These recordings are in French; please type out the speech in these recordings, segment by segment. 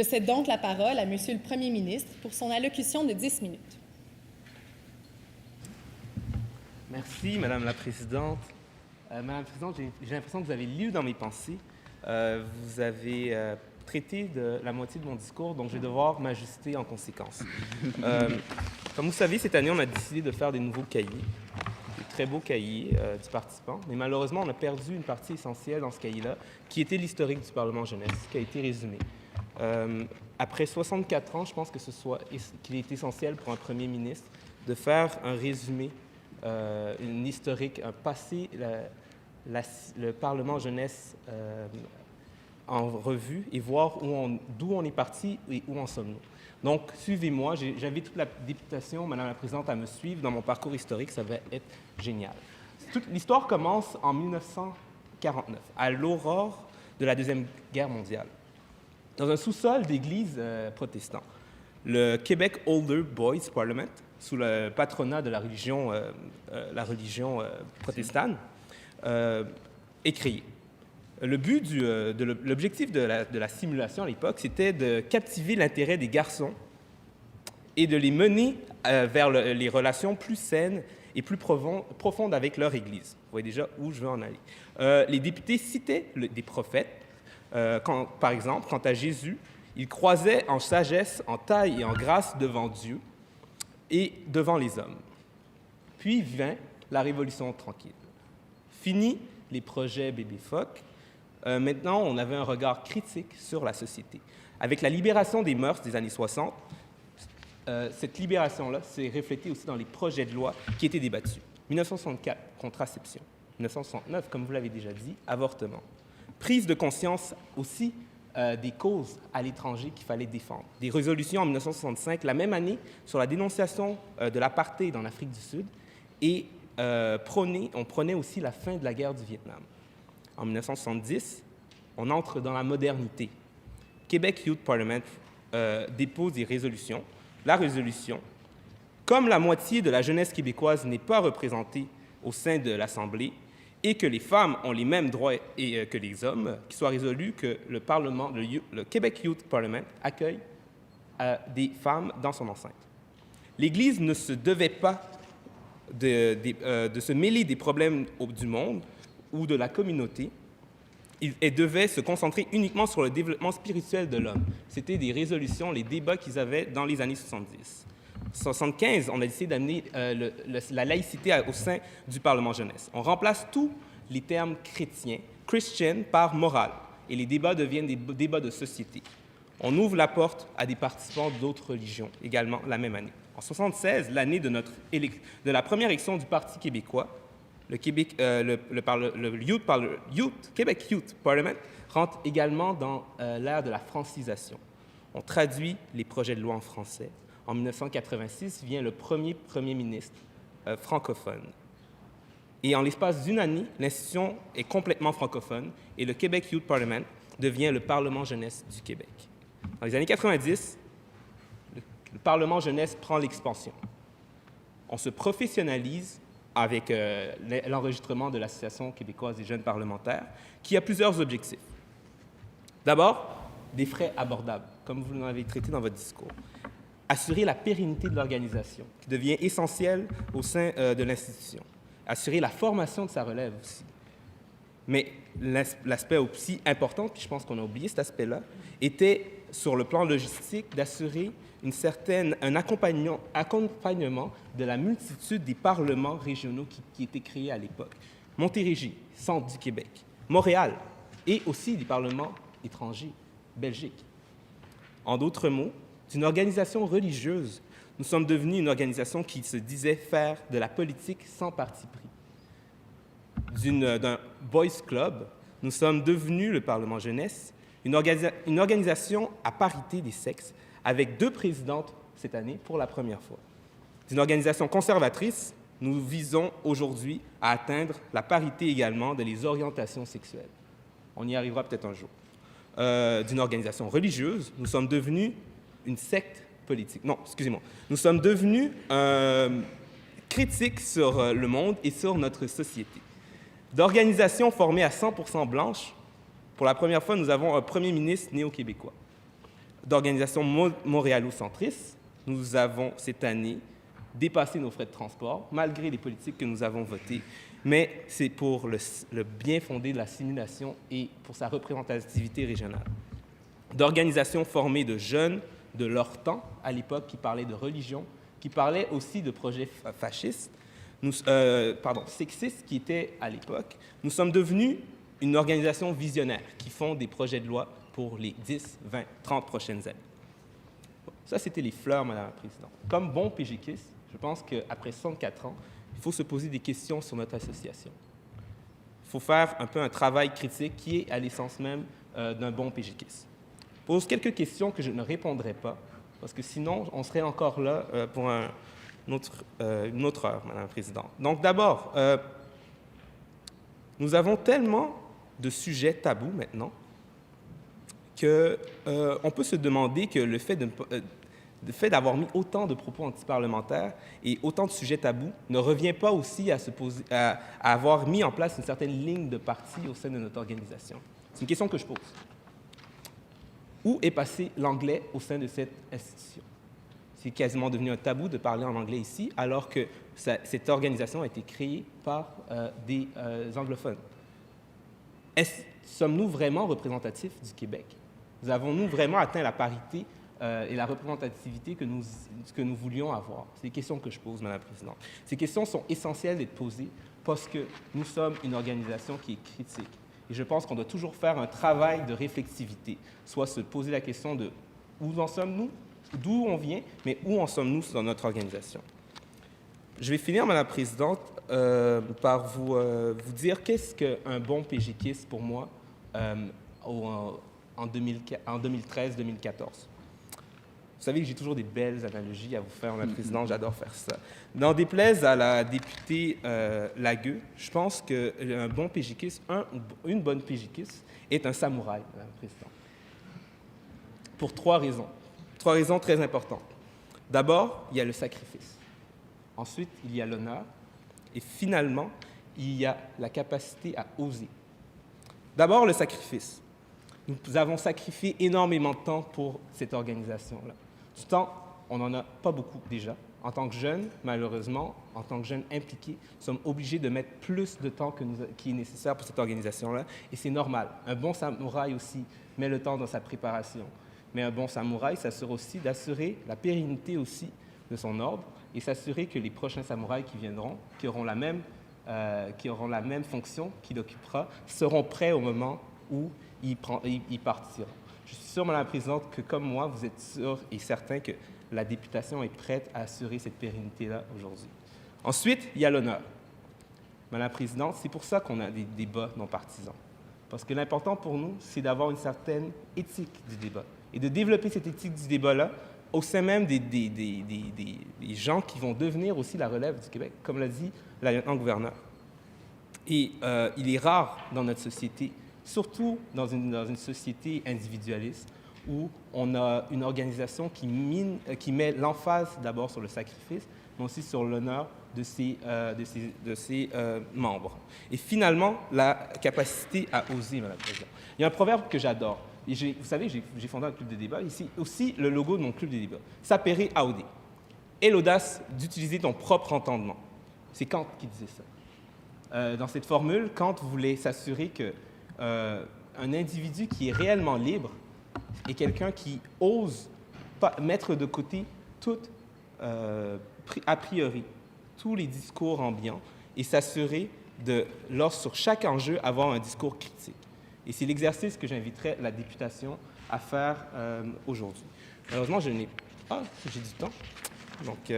Je cède donc la parole à Monsieur le Premier ministre pour son allocution de 10 minutes. Merci, Madame la Présidente. Madame la Présidente, j'ai l'impression que vous avez lu dans mes pensées. Vous avez traité de la moitié de mon discours, donc je vais devoir m'ajuster en conséquence. Comme vous savez, cette année, on a décidé de faire des nouveaux cahiers, des très beaux cahiers du participant, mais malheureusement, on a perdu une partie essentielle dans ce cahier-là, qui était l'historique du Parlement jeunesse, qui a été résumé. Après 64 ans, je pense qu'il est essentiel pour un premier ministre de faire un résumé, une historique, un passé, le Parlement jeunesse en revue et voir d'où on est parti et où en sommes-nous. Donc, suivez-moi. J'invite toute la députation, Madame la Présidente, à me suivre dans mon parcours historique. Ça va être génial. L'histoire commence en 1949, à l'aurore de la Deuxième Guerre mondiale, dans un sous-sol d'église protestant. Le Québec Older Boys Parliament, sous le patronat de la religion protestante, est créé. Le but l'objectif de la simulation à l'époque, c'était de captiver l'intérêt des garçons et de les mener vers les relations plus saines et plus profondes avec leur Église. Vous voyez déjà où je veux en aller. Les députés citaient des prophètes. Par exemple, quant à Jésus, il croisait en sagesse, en taille et en grâce devant Dieu et devant les hommes. Puis vint la Révolution tranquille. Fini les projets bébé phoque. Maintenant, on avait un regard critique sur la société. Avec la libération des mœurs des années 60, cette libération-là s'est reflétée aussi dans les projets de loi qui étaient débattus. 1964, contraception. 1969, comme vous l'avez déjà dit, avortement. Prise de conscience aussi des causes à l'étranger qu'il fallait défendre. Des résolutions en 1965, la même année, sur la dénonciation de l'apartheid en Afrique du Sud, et on prenait aussi la fin de la guerre du Vietnam. En 1970, on entre dans la modernité. Québec Youth Parliament dépose des résolutions. La résolution, comme la moitié de la jeunesse québécoise n'est pas représentée au sein de l'Assemblée et que les femmes ont les mêmes droits que les hommes, qu'il soit résolu que le Québec Youth Parliament accueille des femmes dans son enceinte. L'Église ne se devait pas de se mêler des problèmes du monde ou de la communauté. Elle devait se concentrer uniquement sur le développement spirituel de l'homme. C'était des résolutions, les débats qu'ils avaient dans les années 70. En 1975, on a décidé d'amener la laïcité au sein du Parlement jeunesse. On remplace tous les termes chrétiens, Christian, par morale, et les débats deviennent des débats de société. On ouvre la porte à des participants d'autres religions, également la même année. En 1976, l'année de la première élection du Parti québécois, le Québec Youth Parliament rentre également dans l'ère de la francisation. On traduit les projets de loi en français. En 1986 vient le premier ministre francophone. Et en l'espace d'une année, l'institution est complètement francophone et le Québec Youth Parliament devient le Parlement jeunesse du Québec. Dans les années 90, le Parlement jeunesse prend l'expansion. On se professionnalise avec l'enregistrement de l'Association québécoise des jeunes parlementaires, qui a plusieurs objectifs. D'abord, des frais abordables, comme vous l'avez traité dans votre discours. Assurer la pérennité de l'organisation, qui devient essentielle au sein de l'institution. Assurer la formation de sa relève aussi. Mais l'aspect aussi important, puis je pense qu'on a oublié cet aspect-là, était sur le plan logistique d'assurer un accompagnement de la multitude des parlements régionaux qui étaient créés à l'époque. Montérégie, centre du Québec, Montréal, et aussi des parlements étrangers, Belgique. En d'autres mots, d'une organisation religieuse, nous sommes devenus une organisation qui se disait faire de la politique sans parti pris. D'un boys club, nous sommes devenus le Parlement jeunesse, une organisation à parité des sexes, avec 2 présidentes cette année pour la première fois. D'une organisation conservatrice, nous visons aujourd'hui à atteindre la parité également de les orientations sexuelles. On y arrivera peut-être un jour. D'une organisation religieuse, nous sommes devenus une secte politique. Non, excusez-moi. Nous sommes devenus critiques sur le monde et sur notre société. D'organisation formée à 100% blanche, pour la première fois, nous avons un premier ministre néo-québécois. d'organisation montréalocentristes. Nous avons, cette année, dépassé nos frais de transport, malgré les politiques que nous avons votées, mais c'est pour le bien fondé de la simulation et pour sa représentativité régionale. D'organisations formées de jeunes de leur temps, à l'époque, qui parlaient de religion, qui parlaient aussi de projets fascistes, sexistes qui étaient à l'époque. Nous sommes devenus une organisation visionnaire qui font des projets de loi pour les 10, 20, 30 prochaines années. Ça, c'était les fleurs, Madame la Présidente. Comme bon PGKiste, je pense qu'après 64 ans, il faut se poser des questions sur notre association. Il faut faire un peu un travail critique qui est à l'essence même d'un bon PGKiste. Je pose quelques questions que je ne répondrai pas, parce que sinon, on serait encore là pour une autre heure, Madame la Présidente. Donc d'abord, nous avons tellement de sujets tabous maintenant qu'on peut se demander que le fait d'avoir mis autant de propos antiparlementaires et autant de sujets tabous ne revient pas aussi à avoir mis en place une certaine ligne de parti au sein de notre organisation. C'est une question que je pose. Où est passé l'anglais au sein de cette institution? C'est quasiment devenu un tabou de parler en anglais ici, alors que cette organisation a été créée par des anglophones. Sommes-nous vraiment représentatifs du Québec? Avons-nous vraiment atteint la parité et la représentativité que nous voulions avoir? C'est des questions que je pose, Madame la Présidente. Ces questions sont essentielles d'être posées parce que nous sommes une organisation qui est critique. Et je pense qu'on doit toujours faire un travail de réflexivité, soit se poser la question de où en sommes-nous, d'où on vient, mais où en sommes-nous dans notre organisation. Je vais finir, Madame la Présidente, par vous dire qu'est-ce qu'un bon PGKiste pour moi en 2013-2014. Vous savez que j'ai toujours des belles analogies à vous faire, Madame la Présidente, j'adore faire ça. N'en déplaise à la députée Lagueux, je pense qu'un bon PGKiste, une bonne PGKiste, est un samouraï, Madame la Présidente. Pour trois raisons très importantes. D'abord, il y a le sacrifice. Ensuite, il y a l'honneur. Et finalement, il y a la capacité à oser. D'abord, le sacrifice. Nous avons sacrifié énormément de temps pour cette organisation-là. Du temps, on n'en a pas beaucoup déjà. En tant que jeunes, malheureusement, en tant que jeunes impliqués, nous sommes obligés de mettre plus de temps qui est nécessaire pour cette organisation-là. Et c'est normal. Un bon samouraï aussi met le temps dans sa préparation. Mais un bon samouraï s'assure aussi d'assurer la pérennité aussi de son ordre et s'assurer que les prochains samouraïs qui viendront, qui auront la même fonction qu'il occupera, seront prêts au moment où il partira. Je suis sûr, Madame la Présidente, que comme moi, vous êtes sûr et certain que la députation est prête à assurer cette pérennité-là aujourd'hui. Ensuite, il y a l'honneur. Madame la Présidente, c'est pour ça qu'on a des débats non partisans. Parce que l'important pour nous, c'est d'avoir une certaine éthique du débat et de développer cette éthique du débat-là au sein même des gens qui vont devenir aussi la relève du Québec, comme l'a dit le lieutenant-gouverneur. Et il est rare dans notre société, surtout dans une société individualiste, où on a une organisation qui met l'emphase d'abord sur le sacrifice, mais aussi sur l'honneur de ses membres. Et finalement, la capacité à oser, Madame la Présidente. Il y a un proverbe que j'adore. Et vous savez, j'ai fondé un club de débat. Ici aussi, le logo de mon club de débat. Sapere aude. Et l'audace d'utiliser ton propre entendement. C'est Kant qui disait ça. Dans cette formule, Kant voulait s'assurer qu'un individu qui est réellement libre est quelqu'un qui ose mettre de côté a priori, tous les discours ambiants et s'assurer sur chaque enjeu, avoir un discours critique. Et c'est l'exercice que j'inviterais la députation à faire aujourd'hui. Malheureusement, j'ai du temps. Donc,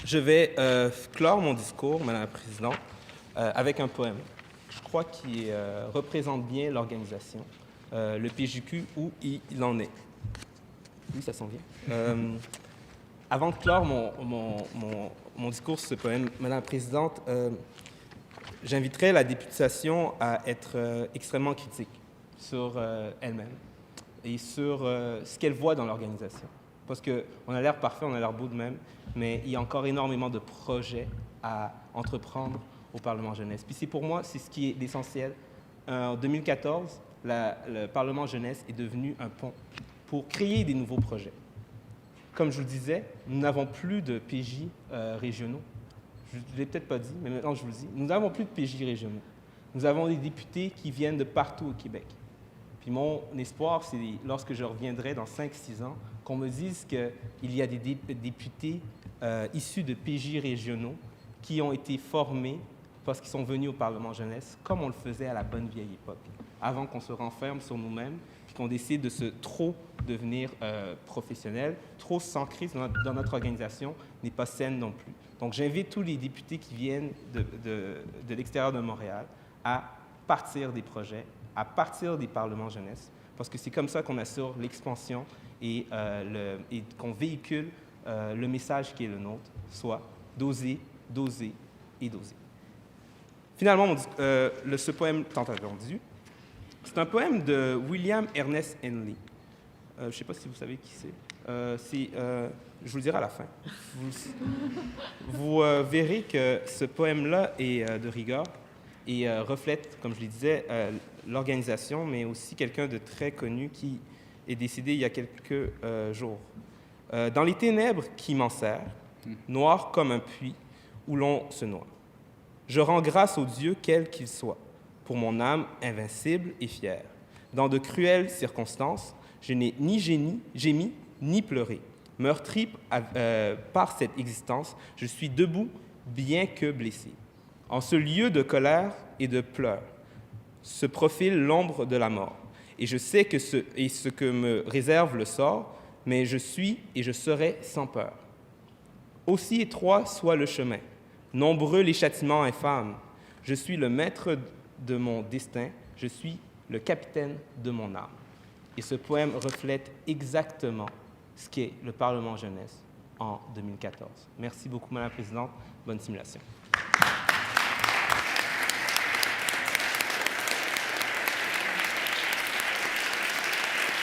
je vais clore mon discours, Madame la Présidente, avec un poème. Je crois qu'il représente bien l'organisation, le PJQ, où il en est. Oui, ça s'en vient. Avant de clore mon discours sur ce poème, Madame la Présidente, j'inviterai la députation à être extrêmement critique sur elle-même et sur ce qu'elle voit dans l'organisation. Parce qu'on a l'air parfait, on a l'air beau de même, mais il y a encore énormément de projets à entreprendre au Parlement jeunesse. Puis pour moi, c'est ce qui est l'essentiel. En 2014, le Parlement jeunesse est devenu un pont pour créer des nouveaux projets. Comme je vous le disais, nous n'avons plus de PJ régionaux. Je ne l'ai peut-être pas dit, mais maintenant je vous le dis. Nous n'avons plus de PJ régionaux. Nous avons des députés qui viennent de partout au Québec. Puis mon espoir, c'est lorsque je reviendrai dans 5-6 ans, qu'on me dise qu'il y a des députés issus de PJ régionaux qui ont été formés parce qu'ils sont venus au Parlement jeunesse, comme on le faisait à la bonne vieille époque, avant qu'on se renferme sur nous-mêmes, puis qu'on décide de trop devenir professionnel, trop s'ancrer dans notre organisation n'est pas saine non plus. Donc j'invite tous les députés qui viennent de l'extérieur de Montréal à partir des projets, à partir des parlements jeunesse, parce que c'est comme ça qu'on assure l'expansion et qu'on véhicule le message qui est le nôtre, soit d'oser, d'oser et d'oser. Finalement, ce poème tant attendu, c'est un poème de William Ernest Henley. Je ne sais pas si vous savez qui c'est. Je vous le dirai à la fin. Vous verrez que ce poème-là est de rigueur et reflète, comme je le disais, l'organisation, mais aussi quelqu'un de très connu qui est décédé il y a quelques jours. Dans les ténèbres qui m'enserrent, noir comme un puits où l'on se noie, je rends grâce au Dieu quel qu'il soit, pour mon âme invincible et fière. Dans de cruelles circonstances, je n'ai ni gémi, ni pleuré. Meurtri par cette existence, je suis debout, bien que blessé. En ce lieu de colère et de pleurs, se profile l'ombre de la mort. Et je sais que ce que me réserve le sort, mais je suis et je serai sans peur. Aussi étroit soit le chemin, nombreux les châtiments infâmes, je suis le maître de mon destin, je suis le capitaine de mon âme. Et ce poème reflète exactement ce qu'est le Parlement jeunesse en 2014. Merci beaucoup, Madame la Présidente. Bonne simulation.